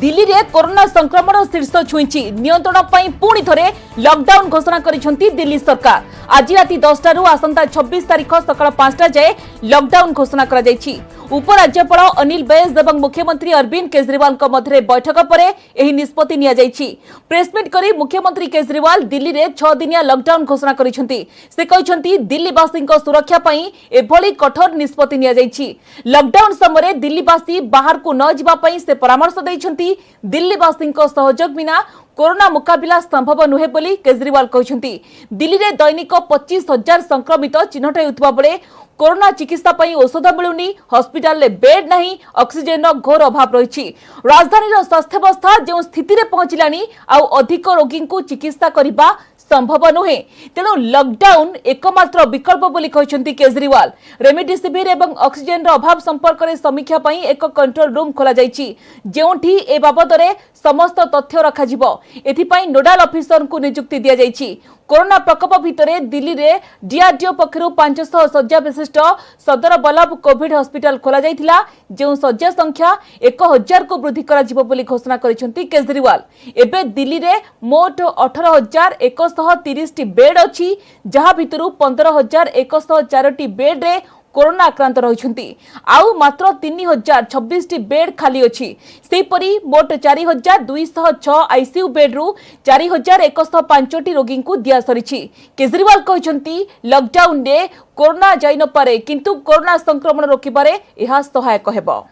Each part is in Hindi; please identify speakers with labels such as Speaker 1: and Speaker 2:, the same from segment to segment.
Speaker 1: दिल्ली रे कोरोना संक्रमण शीर्ष छुईची नियंत्रण पई पुणी थरे लॉकडाउन घोषणा करिसेंती दिल्ली सरकार। आज राति 10 टारू आसंता 26 तारिख सकाळ 5टा जाए लॉकडाउन घोषणा करा जायछि। उपराज्यपाल अनिल बैज एवं मुख्यमंत्री अरविंद केजरीवाल मध्य बैठक पर एही निष्पत्ति निया जायछि। प्रेसमिट करी मुख्यमंत्री केजरीवाल दिल्ली रे 6 दिनिया लॉकडाउन घोषणा करिसेंती। से कहिसेंती दिल्लीवासी सुरक्षा पई एभली कठोर निष्पत्ति निया जायछि। लॉकडाउन समय दिल्लीवासी बाहर को न जिबा पई से परामर्श दैछंती। दिल्लीवासी सहयोग बिना कोरोना मुकाबिला संभव नुहे बोली केजरीवाल कहते। दिल्ली में दैनिक 25,000 संक्रमित चिन्हट होता बेले कोरोना चिकित्सा पई औषध मिलुनी, हॉस्पिटल में बेड नहीं, ऑक्सीजन घोर अभाव रही। राजधानी स्वास्थ्यावस्था जो स्थिति में पहुंचलानी आउ अधिक रोगी को चिकित्सा करने संभव नुहे, तेणु लॉकडाउन एकमात्र विकल्प बोली कहते केजरीवाल। रेमडेसिविर एवं ऑक्सीजन अभाव संपर्क में समीक्षा पई एक कंट्रोल रूम खोला जायछि, जेउठी ए बाबद रे समस्त तथ्य रखाजिबो। एथिपाई नोडाल ऑफिसर को नियुक्ति दिया जायछि। कोरोना प्रकोप भितरे दिल्ली रे डीआरडीओ पक्षरु 500 शଯ୍या विशिष्ट सदर बल्लभ कोविड हॉस्पिटल खोला जायथिला, जेउ शଯ୍या संख्या 1000 को वृद्धि करा जिवो बोली घोषणा करिसेंती केजरीवाल। एबे दिल्ली रे मोट 18,130 बेड अछि, जहा भितरु 15,104 बेड रे कोरोना आक्रांत रही। आउ मात्र 3,026 बेड खाली अच्छी। सेपरी मोट 4,206 आईसीयू बेड्रु 4,105 रोगी को दिया सरी। केजरीवाल कहते लॉकडाउन रे कोरोना जाई न पारे, किंतु कोरोना संक्रमण रोकबारे यह सहायक हेबो।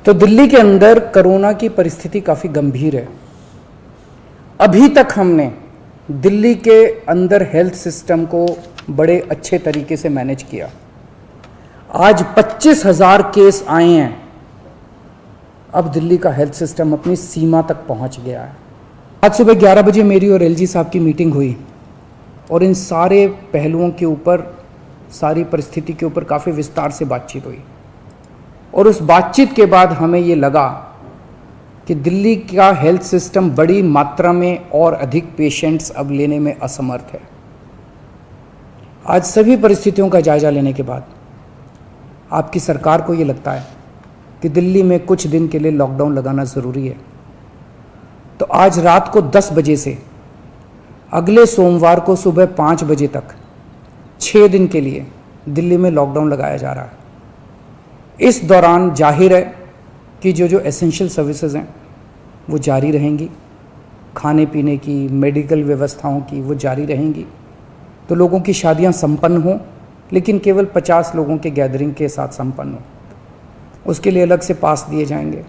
Speaker 2: तो दिल्ली के अंदर कोरोना की परिस्थिति काफी गंभीर है। अभी तक हमने दिल्ली के अंदर हेल्थ सिस्टम को बड़े अच्छे तरीके से मैनेज किया। आज 25,000 केस आए हैं। अब दिल्ली का हेल्थ सिस्टम अपनी सीमा तक पहुंच गया है। आज सुबह 11 बजे मेरी और एलजी साहब की मीटिंग हुई और इन सारे पहलुओं के ऊपर, सारी परिस्थिति के ऊपर काफ़ी विस्तार से बातचीत हुई। और उस बातचीत के बाद हमें ये लगा कि दिल्ली का हेल्थ सिस्टम बड़ी मात्रा में और अधिक पेशेंट्स अब लेने में असमर्थ है। आज सभी परिस्थितियों का जायजा लेने के बाद आपकी सरकार को ये लगता है कि दिल्ली में कुछ दिन के लिए लॉकडाउन लगाना ज़रूरी है। तो आज रात को 10 बजे से अगले सोमवार को सुबह 5 बजे तक 6 दिन के लिए दिल्ली में लॉकडाउन लगाया जा रहा है। इस दौरान जाहिर है कि जो एसेंशियल सर्विसेज हैं वो जारी रहेंगी, खाने पीने की, मेडिकल व्यवस्थाओं की वो जारी रहेंगी। तो लोगों की शादियां संपन्न हों, लेकिन केवल 50 लोगों के गैदरिंग के साथ संपन्न हो। उसके लिए अलग से पास दिए जाएंगे।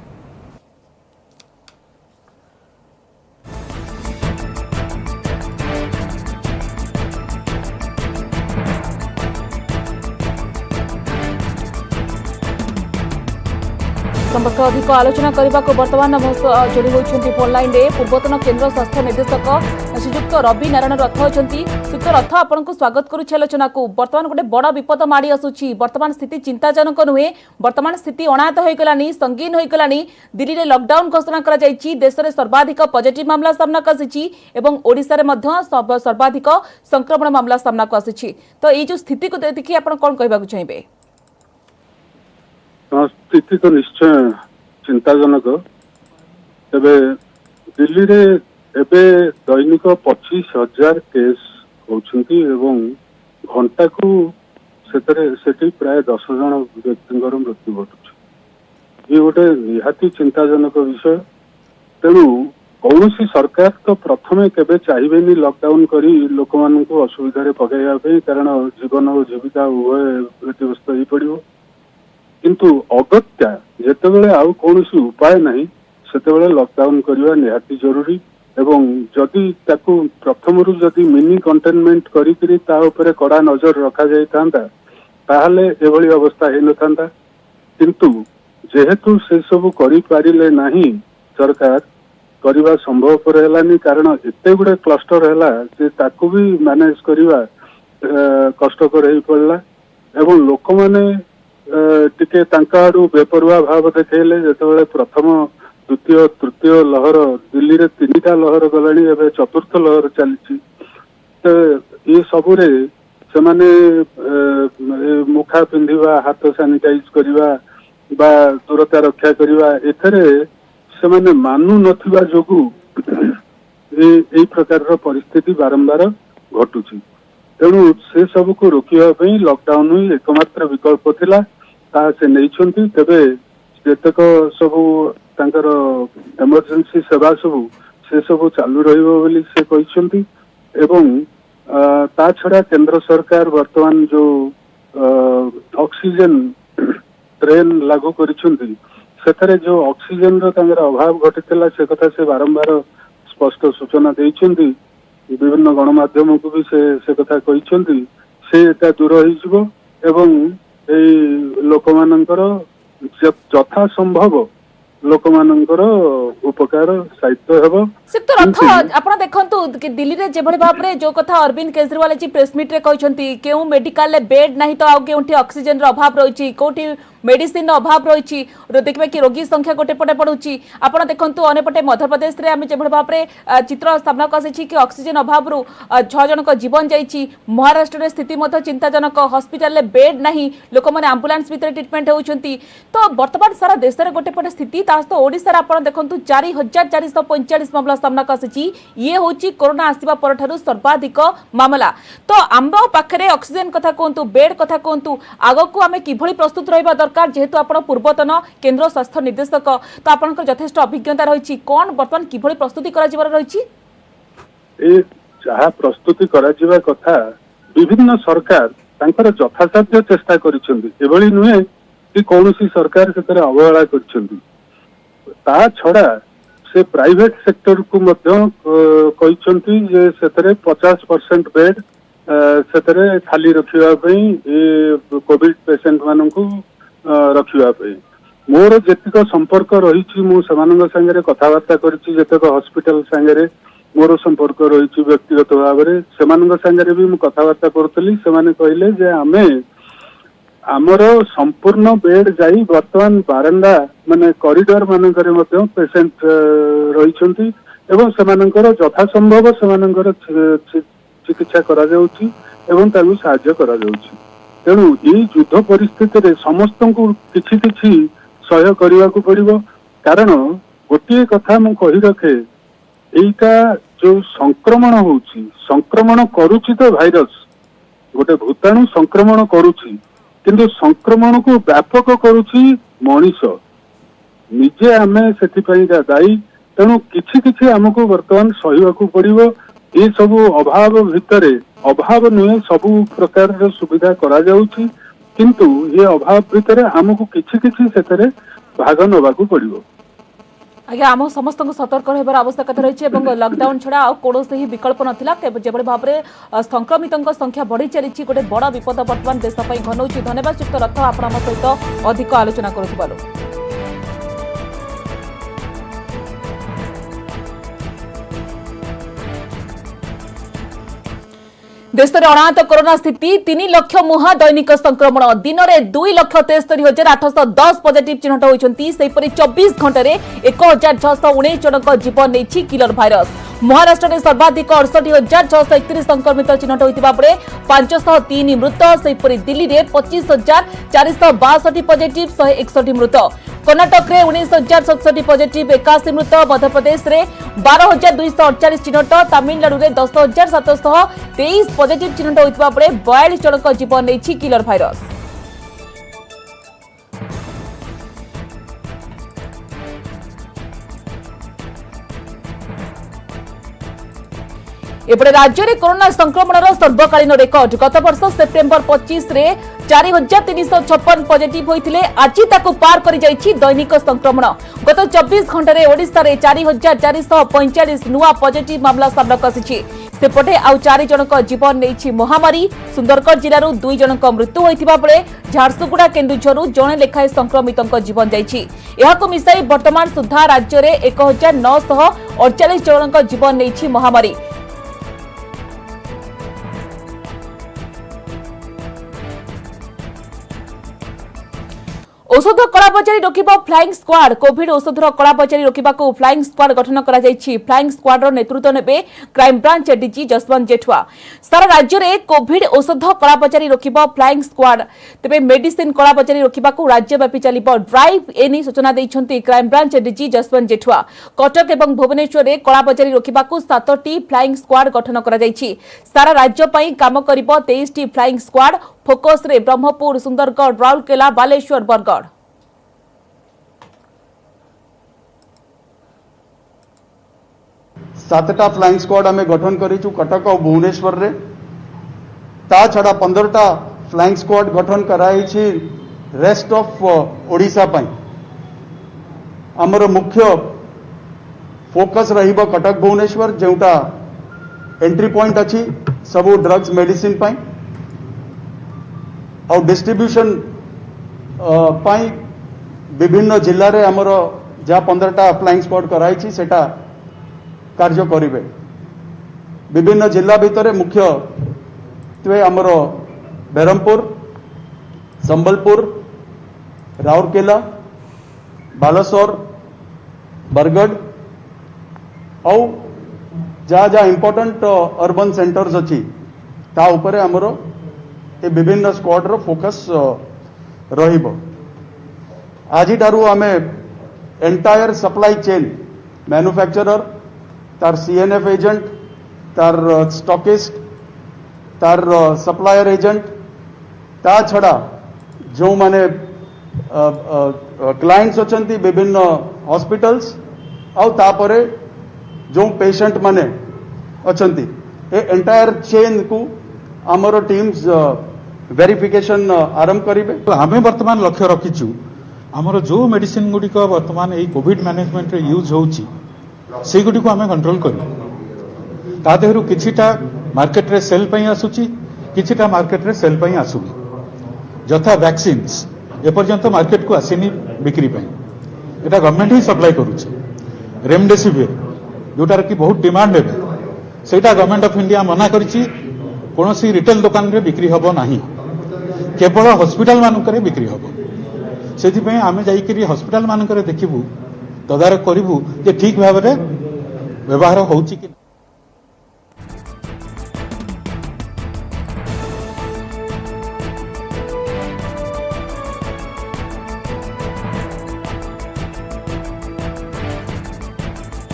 Speaker 1: संपर्क अधिक आलोचना करने को बर्तमान जोड़ी होती फोन लाइन रे पूर्वतन केंद्र स्वास्थ्य निर्देशक श्रीजुक्त रवि नारायण रथ अच्छा। श्रीजुक्त रथ, आपन को स्वागत करुच्ची आलोचना को। बर्तमान गोटे बड़ विपद माड़ी आसुची। बर्तमान स्थिति चिंताजनक नुहे। बर्तमान स्थिति अनाहत हो गलानी, संगीन हो गलानी। दिल्ली रे लॉकडाउन घोषणा करा जायछि। देश में सर्वाधिक पॉजिटिव मामला सामना को आसिछि एवं ओडिशा रे मध्य सर्वाधिक संक्रमण मामला सामना को आसिछि। तो ये जो स्थिति को देखि आपन कोन कहबा चाहिए?
Speaker 3: स्थिति तो निश्चय चिंताजनक। एबे दिल्ली रे एबे दैनिक 25,000 केस होउछंती एवं घंटा को सेठी प्राय 10 जन व्यक्तिंकर मृत्यु घटुछि। ये गोटे निहाती चिंताजनक विषय। तेणु कौनसी सरकार तो प्रथमे केबे चाहिबेनी लॉकडाउन करी लोक मानन को असुविधा रे पकाइबा पे, कारण जीवन और जीविका उभय क्षतिग्रस्त हो पड़िबो। किंतु अगत्या जेतेबेले आउ कौनसी उपाय नहीं सेतेबेले लॉकडाउन करवा निहाती जरूरी। एवं जदि ताकू प्रथमरु जदि मिनी कंटेनमेंट करी ता उपरे कड़ा नजर रखा जाई थांता ताहले एभली अवस्था हे नथांता। किंतु जेहेतु से सब करि पारिले नहीं, सरकार करवा संभव पर हेलानी, कारण एते गुडे क्लस्टर हैला जे ताकू भी मैनेज करवा कष्टकर हे पड़ला। एवं लोक माने टिके तांका आडू बेपरुआ भाव देखले। जेतेबेले प्रथम, द्वितीय, तृतीय लहर दिल्ली रे 3टा लहर गलानी, एबे चतुर्थ लहर चली। तो ये सबुरे से माने मुखा पिंधिबा हाथ सैनिटाइज करिबा बा दूरता रक्षा करिबा एथरे से माने मानु नथिबा जोगु ए प्रकार परिस्थिति बारंबार घटुची तेणु से सब को रोकिबा पई लॉकडाउन ही एकमात्र विकल्प थिला ता से नैछंती तबे जेतक सब तांकर इमरजेंसी सेवा सब से सब चालू रहिबो बोली से कहिसंती एवं ता छड़ा केंद्र सरकार वर्तमान जो ऑक्सीजन ट्रेन लागू करिसंती सेथरे जो ऑक्सीजन रो तांकर अभाव घटितला से कथा से बारंबार स्पष्ट सूचना देइछंती विभिन्न गणमाध्यम को भी से कथा कहिसंती से एटा दूर होइजबो एवं एई लोकमानंकर यथा संभव लोकमानंकर उपकार साहित्य हेबो
Speaker 1: सिक्त रथ आपण देखंतु कि दिल्ली रे जे भली भाबरे जो कथा अरविंद केजरीवाल जी प्रेस मीट रे कहचंती केउ मेडिकल ले बेड नाही तो आ केउठी ऑक्सीजन रो अभाव रहिछि कोठी मेडिसिन अभाव रहिछि देखबे कि रोगी संख्या गोटे पटे पडुछि आपण देखंतु अने पटे मध्य प्रदेश रे हम जे भली भाबरे चित्र सामना कसिछि कि ऑक्सीजन अभाव रु 6 जन को जीवन जाइछि महाराष्ट्र रे स्थिति मत चिंताजनक हॉस्पिटल ले बेड नाही लोक माने एम्बुलेंस भीतर ट्रीटमेंट होउछंती तो वर्तमान सारा देश रे गोटे पटे स्थिति तास तो ओडिसा रे आपण देखंतु 4445 मामला सामना कसिछि ये होची कोरोना आसीबा परठारु सर्वाधिक मामला तो आम पाखरे ऑक्सीजन कथा कहतु बेड कथा कहतु आगो को आमे किभली प्रस्तुत रहिबा दरकार जेहेतु आपण पूर्वतन केंद्र स्वास्थ्य निर्देशक तो आपनकर यथेष्ट अभिज्ञता रहिछि कोन वर्तमान किभली प्रस्तुति करा जिबार रहिछि
Speaker 3: ए जहा प्रस्तुति करा जिबा कथा विभिन्न सरकार तांकर यथासाध्य चेष्टा करिसंती एभली नुहे कि कोनोसी सरकार सेतरे अवहेला करिसंती ता छडा से प्राइवेट सेक्टर को मध्य कहिसंती जे सेतरे 50% बेड सेतरे खाली रखिबा पई ए कोविड पेशेंट माननकु रखिबा पई मोर जेतिक संपर्क रहिछि मु समानंग संगे कथावार्ता करिछि जेतक हॉस्पिटल संगे मोर संपर्क रहिछि व्यक्तिगत भाबरे समानंग संगे भी मु कथावार्ता करतली सेमाने कहिले जे आमे आमर संपूर्ण बेड जाई वर्तमान बारंडा माने कॉरिडोर मानकरे मध्य पेशेंट रहिछंती एवं सेमानंकर यथा संभव सेमानंकर चिकित्सा करा जाउछि एवं ताकु सहायता करा जाउछि तेणु ये युद्ध परिस्थिति रे समस्त को किछि किछि सहयोग करबा को पड़िबो कारण गोटे कथा मु कहि रखे एइटा जो संक्रमण होउछि संक्रमण करूछि तो भाइरस गोटे भूताणु संक्रमण करूछि किंतु संक्रमण को व्यापक करूछि मनीष निजे आमे सेति पई दायी तेणु किछि किछि हमको वर्तमान सहिबा को पड़िबो ये सब अभाव भितरे अभाव नुहे सब प्रकार सुविधा करा जाउछि किंतु ये अभाव भितरे हमको किछि किछि सेतरे भाग नबाकू पड़िबो
Speaker 1: आज्ञा आम समस्त सतर्क रहिबार आवश्यकता रही है लॉकडाउन छड़ा कौन ही विकल्प नाला जो भाव में संक्रमित संख्या बढ़ी चली गोटे बड़ विपद बर्तमान देश घनौछि धन्यवाद युक्त रथ आप सहित अधिक आलोचना करुथिबारु देश में अणाहत कोरोना स्थिति 3 लाख मुहा दैनिक संक्रमण दिन में 2,73,810 पॉजिटिव चिन्हट होती 24 घंटे 1,619 जन जीवन नहीं किलर भाइरस महाराष्ट्र में सर्वाधिक 68,631 संक्रमित चिन्हट होता बेले 503 मृत सेपरी दिल्ली में 25,462 पॉजिटिव 161 मृत कर्णाटक में 19,067 पॉजिटिव 81 मृत मध्यप्रदेश में 12,248 चिन्हट तमिलनाडु में 10,723 पॉजिटिव चिन्हट होता बेले 42 जन जीवन नहीं किलर भाइरस एपटे राज्य में कोरोना संक्रमण सर्वकालीन रेकर्ड गत वर्ष सेप्टेम्बर 25 रे 4,356 पॉजिटिव होइथिले आज ताकू पार करि जाइछि दैनिक संक्रमण गत 24 घंटे रे ओडिसा रे 4,445 नुआ पॉजिटिव मामला सामना कसिछि सेपटे आउ 4 जनक जीवन नहीं महामारी सुंदरगढ़ जिलू 2 जनक मृत्यु होइथिबा बेले झारसुगुड़ा केन्दुझरु जणे लेखाए संक्रमित जीवन जाइछि एहाको मिसाई वर्तमान सुधा राज्य में 1,948 जनक जीवन नहीं महामारी औषध कलाबजारी रोकब फ्लाइंग स्क्वाड कोविड औषधर कलाबजारी रोकने फ्लाइंग स्क्वाड गठन कर फ्लाइंग स्क्वाडर नेतृत्व नेबे crime branch ADG Jaswant Jethua. सारा राज्य में कोविड औषध कलाबजारी रोकब फ्लाइंग स्क्वाड तेज मेडिसिन कलाबजारी रोकने राज्यव्यापी चलिब ड्राइव एने सूचना देइछन्ति crime branch ADG Jaswant Jethua. Cuttack और भुवनेश्वर में कलाबजारी रोकने 7टी फ्लाइंग स्क्वाड गठन कर सारा राज्य पर काम कर 23टी फ्लाइंग स्क्वाड फोकस रे ब्रह्मपुर सुंदरगढ़ राउरकेला बालेश्वर बरगढ़।
Speaker 4: सातटा फ्लाइंग स्क्वाड आम गठन करूँ कटक और भुवनेश्वर रे। ता छड़ा 15टा फ्लाइंग स्क्वाड गठन कराई रेस्ट ऑफ ओडिशा पाई। आमर मुख्य फोकस रहिबो कटक भुवनेश्वर जोटा एंट्री पॉइंट अच्छी सबू ड्रग्स मेडिसिन पाई और डिस्ट्रीब्यूशन पाई विभिन्न जिले में आमर जहाँ 15टा फ्लाइंग स्क्वाड कराई सेटा कार्य करिवे। विभिन्न जिला भितर मुख्य आमर बेरमपुर संबलपुर राउरकेला बालेश्वर बरगढ़ और जहाँ जहाँ इंपोर्टेंट अर्बन सेंटर्स अच्छी ता उपरे आमर ये विभिन्न स्क्वाड रो फोकस रहिबो। आज ठारू आमे एंटायर सप्लाई चेन मैन्युफैक्चरर तार सीएनएफ एजेंट तार स्टॉकिस्ट तार सप्लायर एजेंट ता छड़ा जो माने क्लाइंट्स अछंती विभिन्न हॉस्पिटल्स और तापरे जो पेशेंट माने अछंती ए एंटायर चेन को आमर टीम्स वेरिफिकेशन आरंभ करिवे।
Speaker 5: आमे वर्तमान लक्ष्य रखिछु आमर जो मेडिसिन गुडी को वर्तमान ए कोविड मैनेजमेंट रे यूज होउची से गुडी को आमे कंट्रोल करू। ता देहरु किछिटा मार्केट रे सेल पई आसुची किछिटा मार्केट रे सेल पई आसुनी जथा वैक्सीन्स ए पर्यंत मार्केट को आसीनी बिक्री पई एटा गवर्नमेंट ही सप्लाई करूची। रेमडेसिविर जोटार की बहुत डिमांड है सेटा गवर्नमेंट ऑफ इंडिया मना करिछि कोनोसी रिटेल दुकान रे बिक्री हबो नाही केवल हॉस्पिटल मानक रे बिक्री हबो। सेथि पई आमे जाई करी हॉस्पिटल मानक रे देखिबू तदारक करिबू जे ठीक भाव रे व्यवहार होउछि कि।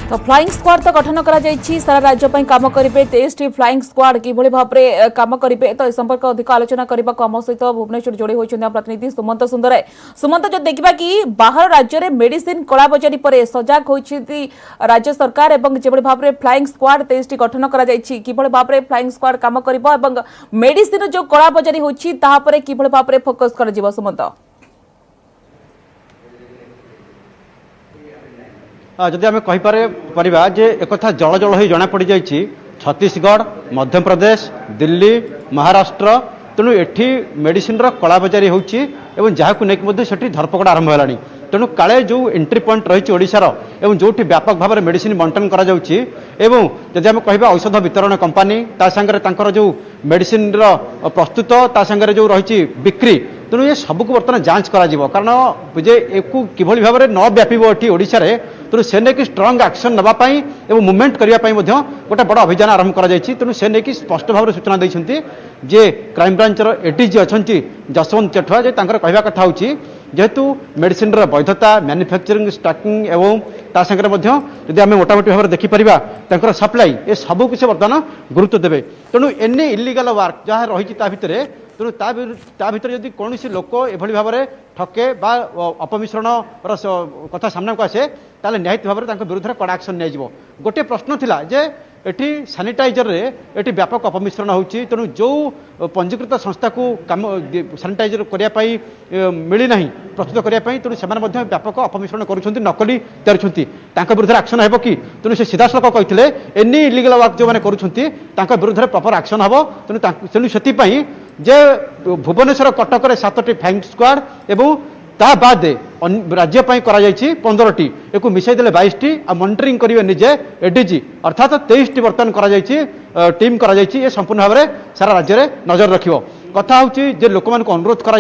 Speaker 1: तो फ्लाइंग स्क्वाड तो गठन करा जायछि सारा राज्य पई काम करिवे 23टी फ्लाइंग स्क्वाड किभଳି भाबरे काम करिवे तो ए संपर्क अधिक आलोचना करबा कम सहित भुवनेश्वर जोड़ी होइछन प्रतिनिधि सुमंत सुंदर। सुमंत जो देखबा कि बाहर राज्य रे मेडिसिन कलाबजारी परे सजाग होइछि राज्य सरकार एवं जेभଳି भाबरे फ्लाइंग स्क्वाड 23टी गठन करा जायछि किभଳି भाबरे फ्लाइंग स्क्वाड काम करिवो एवं मेडिसिन जो कलाबजारी होइछि ताहा परे किभଳି भाबरे फोकस कर जिवो सुमंत।
Speaker 6: जदि आम कहीपर जे एक जल जल हो जना पड़ जाइए छत्तीसगढ़ मध्य प्रदेश दिल्ली महाराष्ट्र तेणु एठी मेडिसिन कलाबजारी होची जहाँ नहीं धरपकड़ आरंभ है। तेणु काले जो एंट्री पॉइंट रही ओडिशार एवं जो व्यापक भाव में मेडिसिन बंटन करा जाउची एवं जदि आम कहबा औषध वितरण कंपानी ता संगे तांकर जो मेडिसिन प्रस्तुत ता संगे जो रही बिक्री तेणु ये सबको बर्तमान जांच करा जिवो कारण जे एकु किभଳି भाव में न व्यापिबो एठी ओडिशा रे तेणु से नहीं स्ट्रंग एक्शन नापाई और मुवमेंट करने गोटे बड़ अभियान आरंभ कर तेणु से नहीं स्पष्ट भाव में सूचना देते जे क्राइम ब्रांचर एडीजी अच्छा जसवंत जेठुआ जे कहवा कथा हूँ जेहेतु मेडिसिन वैधता मैन्युफैक्चरिंग स्टॉकिंग एवं जदि आम मोटामोटी भाव में देखिपर सप्लाई ये सबू किसी बर्तमान गुरुत्व देवे। तेणु एनी इलिगल वर्क जहाँ रही तेणु ता भीतर जदि कौन लोक एभली भाव में ठके बा अपमिश्रण कथा सामना को आसे ताले निहायत भाव में विरुद्ध कड़ा एक्शन नहीं। गोटे प्रश्न थिला जे एठी सानिटाइजर रे एठी व्यापक अपमिश्रण होची तेणु जो पंजीकृत संस्था को काम सानिटाइजर करने मिली ना प्रस्तुत करने तेणु से व्यापक अपमिश्रण करुँच नकली तैयार विरुद्ध एक्शन हो कि तेणु से सीधा सड़क कहते एनी इलिगल वर्क जो मैंने करुँच विरुद्ध प्रपर एक्शन हम तेणु से जे भुवनेश्वर कटक 7टी फ्लाइंग स्क्वाड एवं ता बाद राज्य 15टी एक मिसाई देले 22टी आ मॉनिटरिंग करिवे निजे एडीजी अर्थात 23टी बर्तन करा टीम करा संपूर्ण भाव में सारा राज्य में नजर रखियो। कथा हूँ जे लोक अनुरोध करा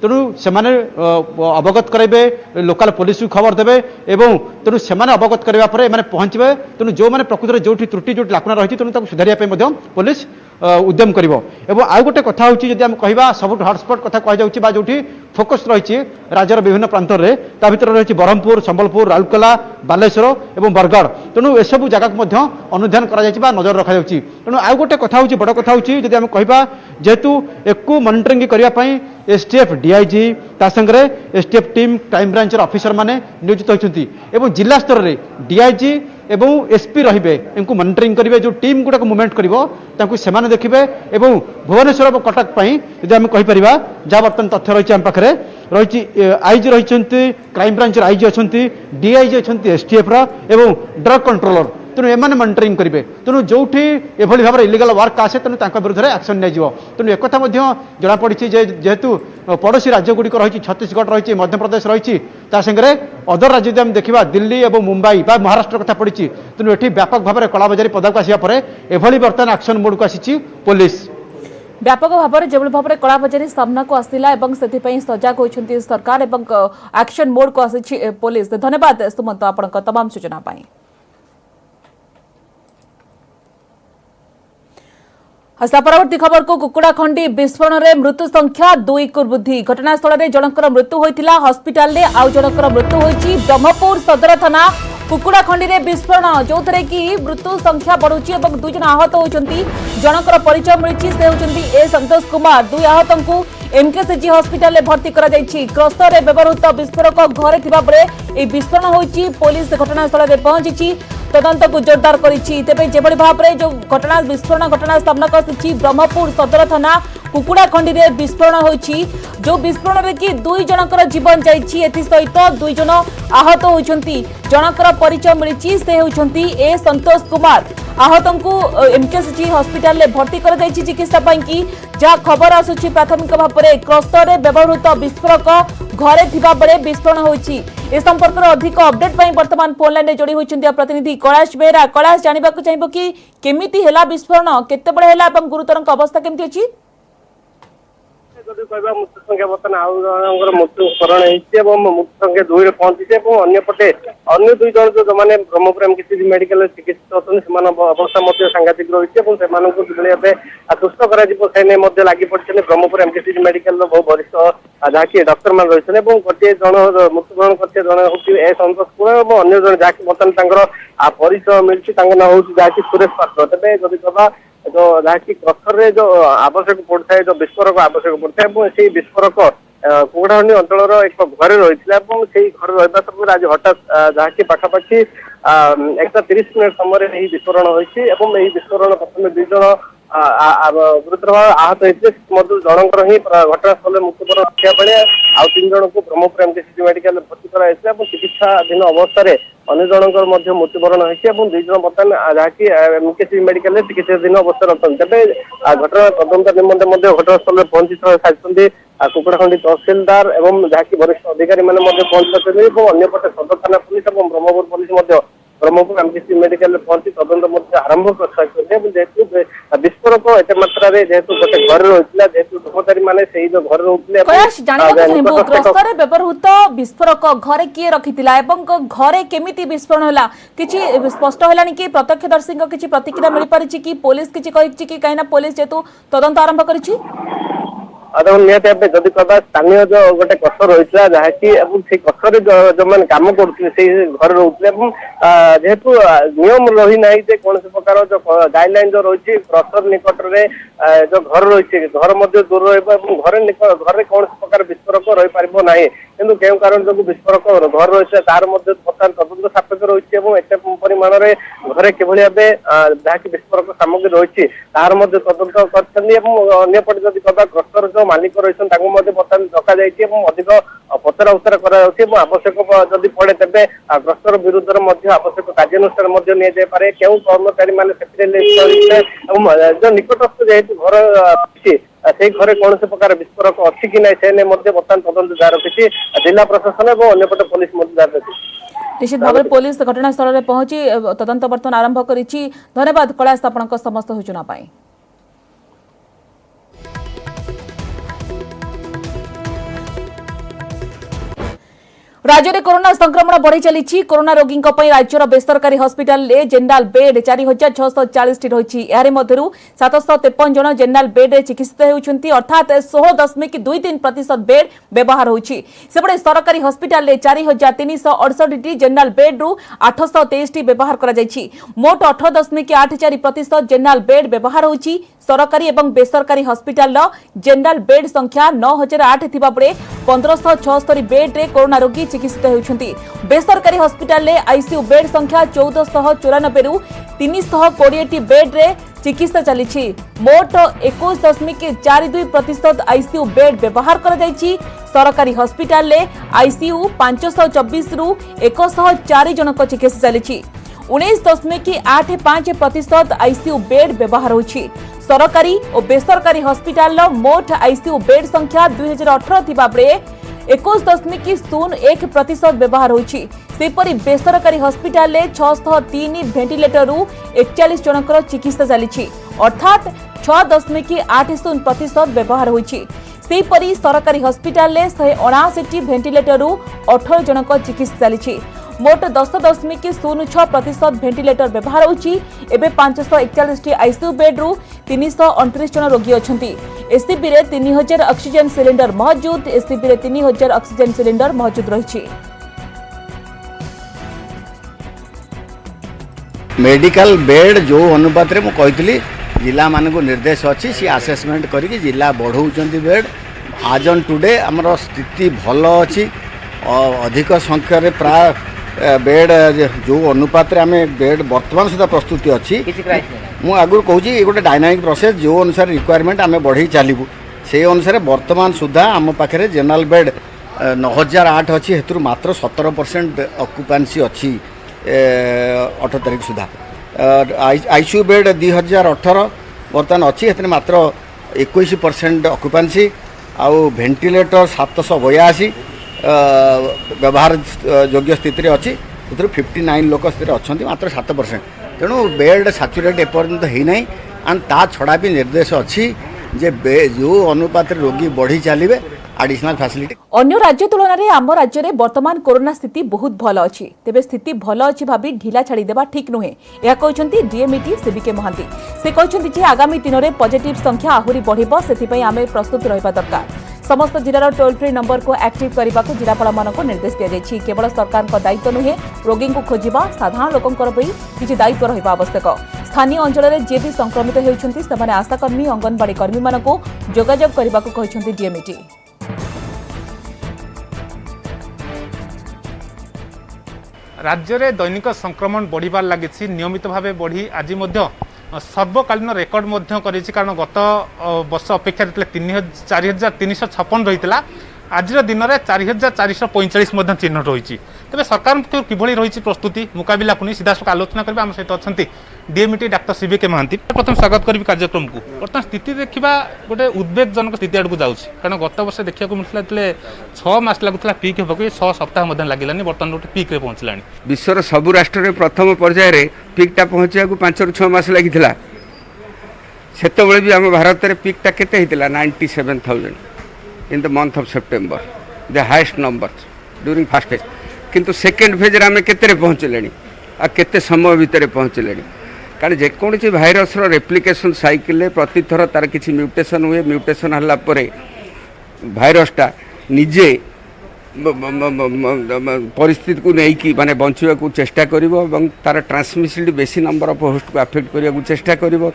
Speaker 6: तेणु से अवगत करेंगे लोकाल पुलिस को खबर देवे एवं तेणु से अवगत करने पहुंचे तेणु जो मैंने प्रकृत में जो त्रुटि जो लाकुना रही तेणु सुधारिया पुलिस उद्यम कर आउ गोटे कथा हूँ जब आम कह सब हटस्पट कथा कह जो फोकस रही राज्यर विभिन्न प्रांत में ता भर रही ब्रह्मपुर संबलपुर राउरकेला बालेश्वर और बरगढ़ तेणु एसबू जगह अनुधान कर नजर रखा तेणु आउ गोटे कथा हूँ बड़ कथा हूँ जब आम कह जेहेतु एक मॉनिटरिंग करने एसटीएफ डीआईजी ता संगे STF team crime branch officer माने नियोजित होती जिला स्तर में डीआईजी एवं एसपी रहिबे इनको मॉनिटरिंग करिवे जो टीम गुडा मूवमेंट करिवो ताकू सेमाने देखिबे एवं भुवनेश्वर और कटक पई यदि हम कहि परिबा जा बर्तन तथ्य रही आम पाखरे रही आईजी रही क्राइम ब्रांच आईजी अच्छा डीआईजी अच्छा एसटीएफ एवं ड्रग कंट्रोलर तेणु एम मॉनिटरिंग करेंगे तेणु जो एभली भाव में इलिगल वर्क आसे तेणु विरुद्ध में एक्शन नहीं तेणु एक जनापड़ी जेहेतु पड़ोशी राज्यगुड़िक रही छत्तीसगढ़ रही मध्यप्रदेश रही संगे अदर राज्य जब देखा दिल्ली और मुंबई महाराष्ट्र कथा पड़ी तेणु ये व्यापक भाव में कलाबजारी पदाक आसापर एभली बर्तमान एक्शन मोड को आसी पुलिस
Speaker 1: व्यापक भाव में जो भाव में कलाबजारी सामना को आसला से सजग होती सरकार एक्शन मोड को आसी पुलिस धन्यवाद सुमंत आपण तमाम सूचना पाई। हस्ता परवर्ती खबर को कुकुड़ाखंडी विस्फोरण में मृत्यु संख्या 2 को वृद्धि घटनास्थल में जनकर मृत्यु होता हस्पिटाल में आउ जनकर मृत्यु होती ब्रह्मपुर सदर थाना कुकुड़ाखंडी में विस्फोरण जो थे कि मृत्यु संख्या बढ़ुची और 2 जन आहत होती जनकर परिचय मिली से होती ए संतोष कुमार 2 आहत को एमकेसीजी हस्पिटाल में भर्ती क्रस्तर में व्यवहृत विस्फोरक घरे थिबा बेले विस्फोरण होती पुलिस घटनास्थल में पहुंची तदंत को जोरदार करिछि तेबे जेबळी भाबरे जो घटना विस्फोरण घटना सामना आसी ब्रह्मपुर सदर थाना कुकुड़ाखंडी रे विस्फोरण होछि जो विस्फोरण रे कि 2 जनकर जीवन जाइछि एथि सहित 2 जन आहत होइछन्ति जनकर परिचय मिलिछि से होइछन्ति ए संतोष कुमार आहतों को एमकेसीजी हस्पिटाल में भर्ती कर जाइछि चिकित्सा पई कि जहाँ खबर आसुछि प्राथमिक भाव में क्रस्तर में व्यवहृत विस्फोरक घरे थिबा बेले विस्फोरण होइछि ए संपर्क में अधिक अपडेट पई वर्तमान फोन लाइन जोड़ी होइछन्ति प्रतिनिधि कैलाश बेहरा कैलाश जानिबा को चाहिबो कि केमिति हेला विस्फोरण केते बळे हेला एवं गुरुतरक अवस्था केमिति अछि
Speaker 7: जदि कहबा मृत्यु संख्या बर्तमान आउ जनकर मृत्यु स्मरण होइछि एवं मृत्यु संख्या 2 रे पहुंची एवं अन्य पटे अन्य 2 जन जो माने ब्रह्मपुर एमकेसीजी मेडिकल चिकित्सक अछन सेमान अवस्था मध्ये सांघातिक रहिछि एवं सेमानकु किबळे एबे सुस्थ करा जिवो सेने मध्ये लागि पड़छने ब्रह्मपुर एमकेसीजी मेडिकल रो बहु वरिष्ठ जाकी डॉक्टर मान रहिछन एवं गोटे जन मृत्युवरण करते जन होछि ए संतोष कुमार एवं अन्य जन जाकी बर्तमान तांकर परिचय मिलछि तांग ना होछि जाकी सुरेश पात्र तबे जदि कहबा जो जहाँकि क्रसर रे जो आवश्यक पड़ता है जो विस्फोरक आवश्यक पड़ता है से विस्फोरक कुकुड़ाखंडी अंचल एक घर रही घर रहा समय आज हठात जहाँकि पाखापाखि 1:30 मिनट समय विस्फोरण होती विस्फोरण प्रथम 2 जन गुरुतर भाव आहत होते जनकर ही घटनास्थल मृत्युवरण रखा बेले आउ 3 जन को ब्रह्मपुर एमकेसीजी मेडिकल भर्ती कराई चिकित्साधीन अवस्था अन्य जनकर मृत्युवरण होती 2 जन बर्तमान जहाँकि एमकेसीजी मेडिकल चिकित्साधीन अवस्था अच्छा तेज घटना तदंत निमंते घटनास्थल में पहुंची सारी कुकुड़ाखंडी तहसिलदार एवं जहाँकि वरिष्ठ अधिकारी मैंने पहुंची अंपटे सदर थाना पुलिस और Brahmapur police Brahmapur MKCG medical में पहुंची तदंत आरंभ कर जेहेतु विस्फोरक एत मात्रा जेहेतु गोटे घर रही जेहेतु कर्मचारी मैंने जो घर
Speaker 1: रोते व्यवहृत विस्फोरक घरे किए रखिथिला एवं घरे केमिति विस्फोरण होला किछि स्पष्ट हेलानी कि प्रत्यक्षदर्शी किछि प्रतिक्रिया मिल पारिछि कि पुलिस किछि कहिछि कि काइना पुलिस जेतु तदंत आरंभ करिछि
Speaker 7: निहती भाव जदि कहबा स्थानीय जो गोटे कक्ष रही जहाँकि कक्षर जो मैंने कम करुले घर रोते जेहेतु नियम रही ना कौन प्रकार जो गाइडलाइन जो रही क्रसर निकट में जो घर रही घर दूर रही घर कौन प्रकार विस्फोरक रही पार ना किंतु क्यों कारण जो विस्फोरक घर रही तार बर्तमान तदंत सापेक्ष रही एत परिमाण में घरे किभली भाव जहाँकि विस्फोरक सामग्री रही तार तदंत करपटे जदि कहबा क्रसर जो मालिक रही बर्तमान डका अधिक पचरा उचरा आवश्यक जदि पड़े तेज क्रसर विरुद्ध आवश्यक कार्यानुष्ठान निपारे क्यों कर्मचारी मैंने जो निकटस्थ जेहेतु घर से घरे कौन से प्रकार विस्फोरक अच्छी कि ना से बर्तमान तदंत जारी रखी जिला प्रशासन और अन्यपटे पुलिस जारी रखी
Speaker 1: निश्चित भाव में पुलिस घटनास्थल में पहुंची तदंत बर्तमान आरंभ करिछि धन्यवाद कैलाश आपनक समस्त सूचना पाई। राज्य में कोरोना संक्रमण बढ़ी चली कोरोना रोगी राज्यर बेसरकारी हस्पिटाल जेनराल बेड 4640 रही यार मध्य 753 जन जेनराल बेड चिकित्सित होती अर्थात 16.23% बेड व्यवहार होपटे सरकारी हस्पिटाल 4368 जेनराल बेड रु 823 व्यवहार कर मोट 18.84% जेनराल बेड व्यवहार होती सरकारी और बेसरकारी हस्पिटाल जेनराल बेड संख्या 9008 थिबा बळे 1576 बेड रे कोरोना रोगी चिकित्सित होउछंती बेसरकारी हस्पिटाल आईसीयू बेड संख्या 1494 रु 320 बेड रे चिकित्सा चली मोट 21.42% आईसीयू बेड व्यवहार कर सरकारी हस्पिटाल आईसीयू 524 रु 104 जनक चिकित्सा चली 19.85% आईसीयू बेड व्यवहार होछि सरकारी और बेसरकारी हस्पिटाल मोट आईसीयू बेड संख्या 2018 थिबा बळे 21.01% व्यवहार होछि सेपरि बेसरकारी हस्पिटाल 603 वेंटिलेटर रु 41 जनकर चिकित्सा चली अर्थात 6.80% व्यवहार होछि सेपरि सरकारी हस्पिटाल 159 वेंटिलेटर रु 18 जनक चिकित्सा चली मोट 10.06% वेंटिलेटर व्यवहार होछि एबे 541 आईसीयू बेड रु 329 जन रोगी अछंती एससीबी रे 3000 ऑक्सीजन सिलेंडर मौजूद एससीबी रे 3000 ऑक्सीजन सिलेंडर मौजूद रहिछि
Speaker 8: मेडिकल बेड जो अनुपात रे मु कहितली जिला मान को निर्देश अच्छी सी आसेसमेंट करी जिला बढ़ाऊँ बेड आज ऑन टुडे आमर स्थिति भल अच्छी अधिक संख्यार प्राय बेड जो अनुपात रे आमे बेड वर्तमान सुधा प्रस्तुति अच्छी मु आगु कहूँ गोटे डायनामिक प्रोसेस जो अनुसार रिक्वायरमेंट आमे बढ़ई चलू से अनुसार वर्तमान सुधा आम पाखे जनरल बेड 9008 अच्छी हेतु मात्र 17% ऑक्युपेंसी अच्छी 8 तारीख सुधा आईसीयू बेड 2018 बर्तमान अच्छी हेतु मात्र 21% ऑक्युपेंसी आउ वेंटिलेटर 782 व्यवहार योग्य स्थिति अच्छी 59 लोक स्थित अच्छा मात्र 7% तेणु बेड साचुरेट एपर्यंत होना एंड ता छड़ा भी निर्देश अच्छी जे जो अनुपात रोगी बढ़ी चलिए एडिशनल फैसिलिटी
Speaker 1: अन्य राज्य तुलन में आम राज्य में वर्तमान कोरोना स्थिति बहुत भल अच्छी तेबे स्थिति भल अच्छी भाभी ढिला छाड़देवा ठीक नुहे यह कहते डीएमईटी सीबीके महांती से कहते आगामी दिन में पॉजिटिव संख्या आहरी बढ़िबो सेथिपई आमे प्रस्तुत रहिबा दरकार समस्त जिलार टोल फ्री नंबर को एक्टिव करने को जिलापाल मानक निर्देश दी केवल सरकार दायित्व नुहे रोगी को खोजा साधारण लोकंकर भी किसी दायित्व रहिबा आवश्यक स्थानीय अंचल में जे भी संक्रमित होती से आशाकर्मी अंगनवाड़ी कर्मी मानक जोगाजोग करने को कहते डीएमईटी
Speaker 9: राज्य में दैनिक संक्रमण बढ़िबार लगी नियमित भाव बढ़ी आज सर्वकालीन रेकर्ड कारण गत वर्ष अपेक्षा 4356 रही आज दिन में 4445 चिन्हट रही तेज सरकार किभली रही प्रस्तुति मुकाबला को सीधासख आलोचना करेंगे आम सहित अच्छा डीएमईटी डाक्टर सीबीके महांती प्रथम स्वागत करी कार्यक्रम को बर्तमान स्थिति देखा गोटे उद्वेगजनक स्थिति आड़ को जाऊँगी कारण गत वर्ष देखा मिलता 6 मास लगुला पीक होगा 6 सप्ताह लगे बर्तमान गोटे पीक्रे पहुँचला
Speaker 10: विश्वर सबु राष्ट्र प्रथम पर्यायर पीकटा पहुँचा 5 ରୁ 6 मास लगी से भी आम भारत में पीकटा केते 97,000 in the month of September the highest number during first phase किंतु सेकेंड फेज आम केते पहुँचले आ केते समय भितर पहुँचले कारण जेकोसी भाइरस रेप्लिकेशन साइकिल प्रति थर तार किसी म्यूटेशन हुए म्यूटेशन हला परे भाइरसटा निजे परिस्थिति को लेकिन माने बंचवा को चेष्टा करिवो एवं तार ट्रांसमिसिबिलिटी बेसी नंबर ऑफ होस्ट को अफेक्ट करिया को चेष्टा करिवो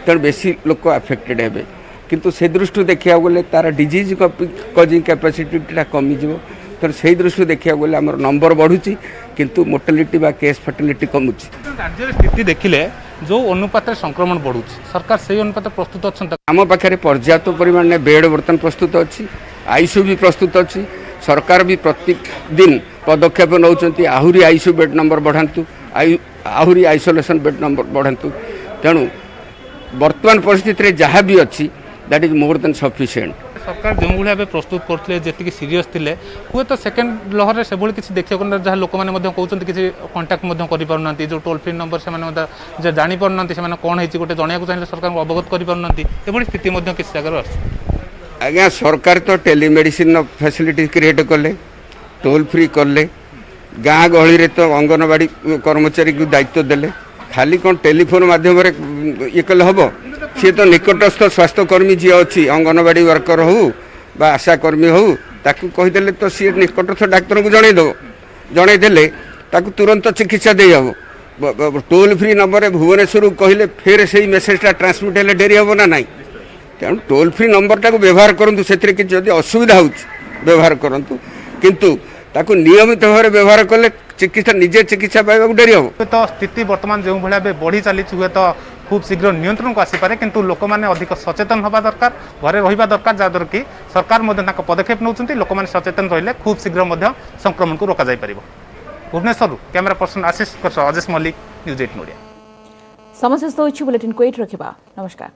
Speaker 10: तेणु बेसी लोक अफेक्टेड हेबे किंतु से दृष्टि देखा गले तार डिजीज कजिंग कैपेसिटीटा कमिजिवो तेणु से दृष्टि देखा गले आमर नंबर बढ़ुची किंतु मोर्टालिटी बा केस फर्टिलिटी कमुची
Speaker 9: राज्य स्थिति देखिले जो अनुपात संक्रमण बढ़ुची सरकार से अनुपात प्रस्तुत अच्छा
Speaker 10: आम पाखे पर्याप्त परिमाण में बेड बर्तमान प्रस्तुत अच्छी आईसीयू भी प्रस्तुत अच्छी सरकार भी प्रतिदिन पदक्षेप नौकरी आहरी आईसीयू बेड नंबर बढ़ातु आहरी आइसोलेशन बेड नंबर बढ़ातु तेणु वर्तमान परिस्थिति जहाँ भी अच्छी that is more than sufficient
Speaker 9: सरकार जो भाव प्रस्तुत करते जी सीरीयस थे हुए तो सेकेंड लहर से किसी देखा जहाँ लोक मैंने कहते किसी कंटाक्ट करना जो टोल फ्री नंबर से जापना से कौन है गोटे जनवाक चाहिए सरकार अवगत करना ये स्थिति किसी जगह
Speaker 10: आज्ञा सरकार तो टेलीमेडिसिन फैसिलिटी क्रिएट कले टोल फ्री कले गाँ गहली रे तो अंगनवाड़ी कर्मचारी को दायित्व देले खाली कौन टेलीफोन माध्यम ये कले हम सी तो निकटस्थ स्वास्थ्यकर्मी जी अच्छी अंगनवाड़ी वर्कर हो बा आशाकर्मी हो ताकू कहीदेले तो सी निकटस्थ डाक्तर को जनईदेले ताकू तुरंत चिकित्सा दे हम टोल फ्री नंबर भुवनेश्वर कहले फिर से मेसेजटा ट्रांसमिट हेल्ले डेरी हम ना नाई तेणु टोल फ्री नंबरटा को व्यवहार करूँ से जदि असुविधा हो व्यवहार करूँ किंतु ताकू नियमित भाव व्यवहार कले चिकित्सा निजे चिकित्सा पाइबा डेरी हम
Speaker 9: तो स्थिति बर्तमान जो भाई बढ़ी चली हुए तो खूब शीघ्र नियंत्रण को आसीपे किंतु लोक मैंने अधिक सचेतन हवा दरकार घरे रहा दरकार जहाँद्वारा कि सरकार पदक्षेप नौकरी लोक मैंने सचेतन रही खूब शीघ्र संक्रमण को रोक जापर भुवनेश्वर कैमेरा पर्सन आशीष अजेश मल्लिक न्यूज 18 ओडिया
Speaker 1: समस्त बुलेटिन को एट रखा नमस्कार।